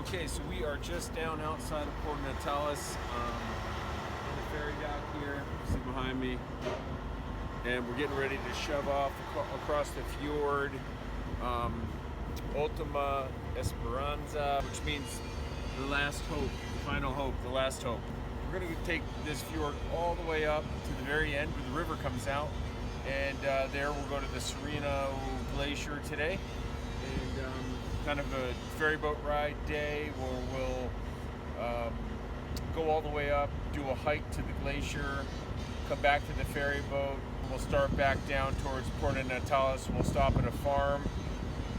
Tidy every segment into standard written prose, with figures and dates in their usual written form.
Okay, so we are just down outside of Port Natalis, on the ferry dock here, you see behind me, and we're getting ready to shove off across the fjord, Ultima Esperanza, which means the last hope, the final hope, the last hope. We're going to take this fjord all the way up to the very end where the river comes out, and there we'll go to the Serrano Glacier today, and kind of a ferry boat ride day where we'll go all the way up, do a hike to the glacier, come back to the ferry boat. We'll start back down towards Port Natalis. We'll stop at a farm,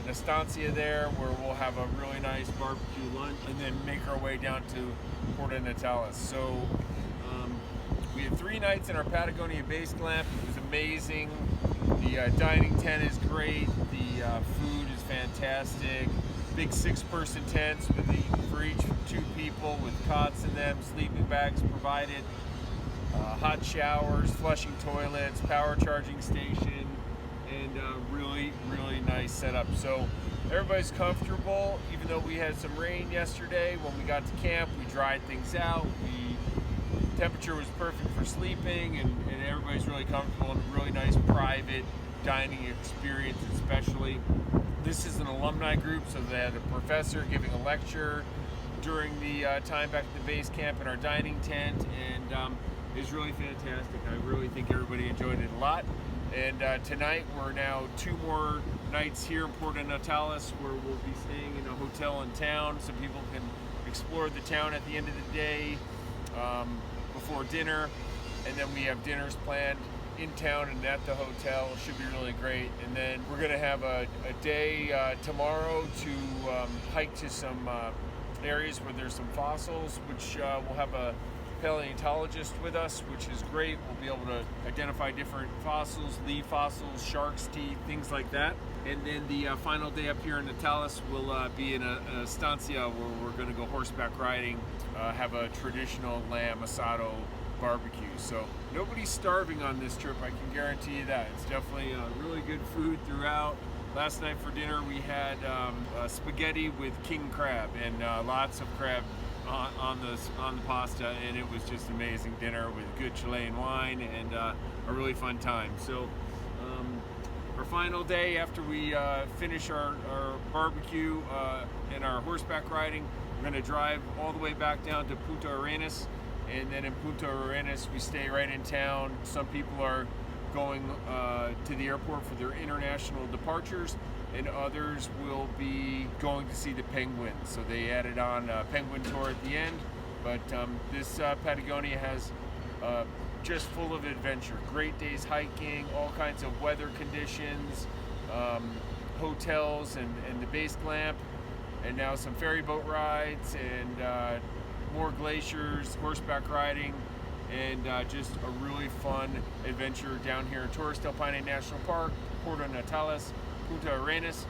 an estancia there, where we'll have a really nice barbecue lunch, and then make our way down to Port Natalis. So we had 3 nights in our Patagonia base Glamp. It was amazing. The dining tent is great. The food is fantastic. Big 6-person tents for each 2 people with cots in them, sleeping bags provided, hot showers, flushing toilets, power charging station, and really nice setup. So everybody's comfortable. Even though we had some rain yesterday, when we got to camp, we dried things out. The temperature was perfect for sleeping, and everybody's really comfortable, and a really nice private dining experience especially. This is an alumni group, so they had a professor giving a lecture during the time back at the base camp in our dining tent, and it was really fantastic. I really think everybody enjoyed it a lot. And tonight we're now 2 more nights here in Port Natalis, where we'll be staying in a hotel in town so people can explore the town at the end of the day before dinner, and then we have dinners planned in town and at the hotel. Should be really great. And then we're gonna have a day tomorrow to hike to some areas where there's some fossils, which we'll have a paleontologist with us, which is great. We'll be able to identify different fossils, leaf fossils, shark's teeth, things like that. And then the final day up here in Natalis will be in a estancia where we're going to go horseback riding, have a traditional lamb asado barbecue. So nobody's starving on this trip, I can guarantee you that. It's definitely really good food throughout. Last night for dinner we had spaghetti with king crab, and lots of crab on the pasta, and it was just amazing dinner with good Chilean wine and a really fun time. So our final day after we finish our barbecue and our horseback riding, we're going to drive all the way back down to Punta Arenas, and then in Punta Arenas we stay right in town. Some people are going to the airport for their international departures, and others will be going to see the penguins. So they added on a penguin tour at the end, but this Patagonia has just full of adventure. Great days hiking, all kinds of weather conditions, hotels and the base Glamp, and now some ferry boat rides, and more glaciers, horseback riding, and just a really fun adventure down here in Torres del Paine National Park, Port Natalis, Punta Arenas,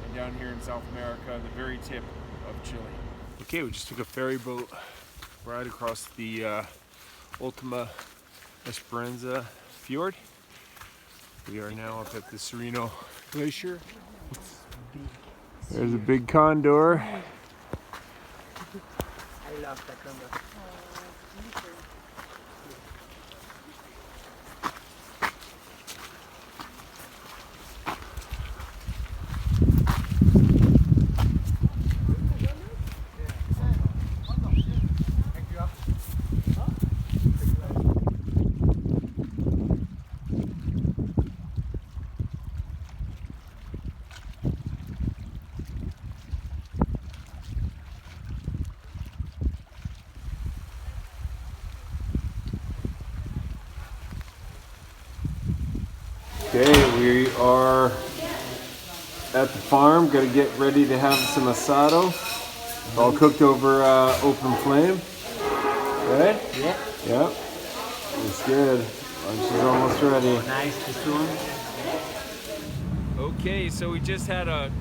and down here in South America, the very tip of Chile. Okay, we just took a ferry boat ride across the Ultima Esperanza fjord. We are now up at the Serrano Glacier. There's a big condor. I love that condor. Okay, we are at the farm, gonna get ready to have some asado. All cooked over open flame. Good? Yeah. Yep. It's good. Lunch is almost ready. Nice to soon. Okay, so we just had a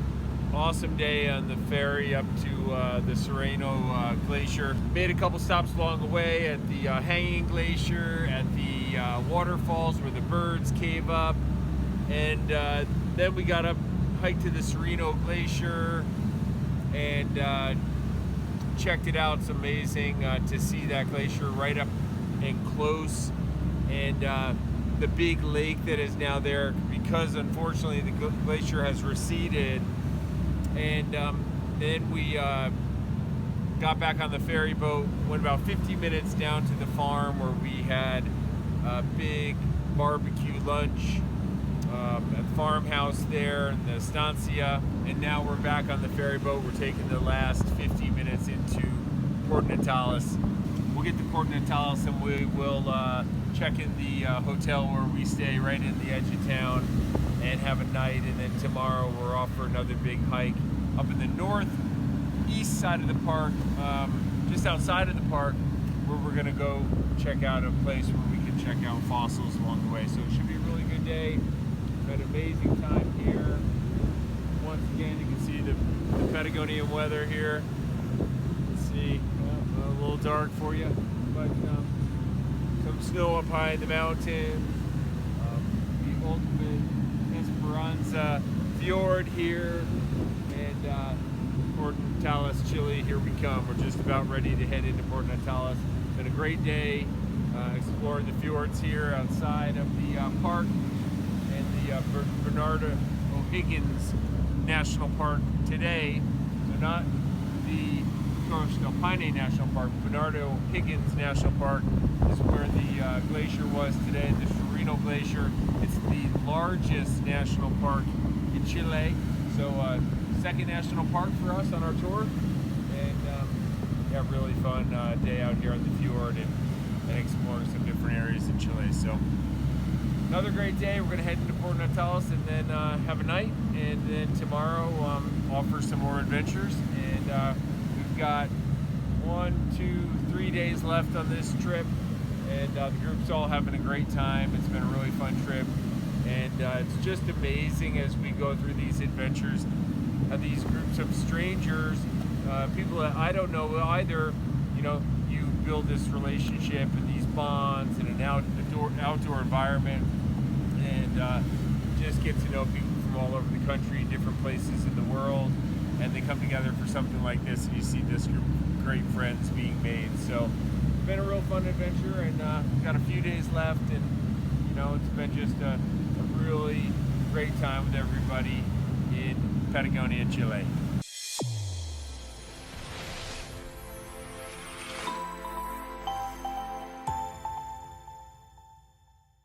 awesome day on the ferry up to the Serrano Glacier. Made a couple stops along the way at the hanging glacier, at the waterfalls where the birds cave up, and then we got up, hiked to the Serrano Glacier, and checked it out. It's amazing to see that glacier right up and close, and the big lake that is now there, because unfortunately the glacier has receded. And then we got back on the ferry boat, went about 50 minutes down to the farm where we had a big barbecue lunch at the farmhouse there in the estancia, and now we're back on the ferry boat. We're taking the last 50 minutes into Port Natalis. We'll get to Port Natalis and we will check in the hotel where we stay right in the edge of town and have a night, and then tomorrow we're off for another big hike up in the northeast side of the park, just outside of the park, where we're gonna go check out a place where we can check out fossils along the way. So it should be a really good day. We've had an amazing time here. Once again, you can see the Patagonian weather here. Let's see, a little dark for you, but some snow up high in the mountains. The ultimate Esperanza fjord here, and Port Natalis, Chile, here we come. We're just about ready to head into Port Natalis. It's been a great day exploring the fjords here outside of the park, and the Bernardo O'Higgins National Park today. So not the Torres del Paine National Park, Bernardo O'Higgins National Park is where the glacier was today, the Serrano Glacier. It's the largest national park in Chile. So second national park for us on our tour, and yeah, really fun day out here on the fjord and exploring some different areas in Chile. So another great day. We're going to head into Port Natalis and then have a night, and then tomorrow offer some more adventures. And we've got 3 days left on this trip, and the group's all having a great time. It's been a really fun trip, and it's just amazing as we go through these adventures, these groups of strangers, people that I don't know either. You know, you build this relationship and these bonds in an outdoor environment, and just get to know people from all over the country, different places in the world, and they come together for something like this, and you see this group of great friends being made. So it's been a real fun adventure, and we've got a few days left, and you know, it's been just a really great time with everybody in Patagonia, Chile.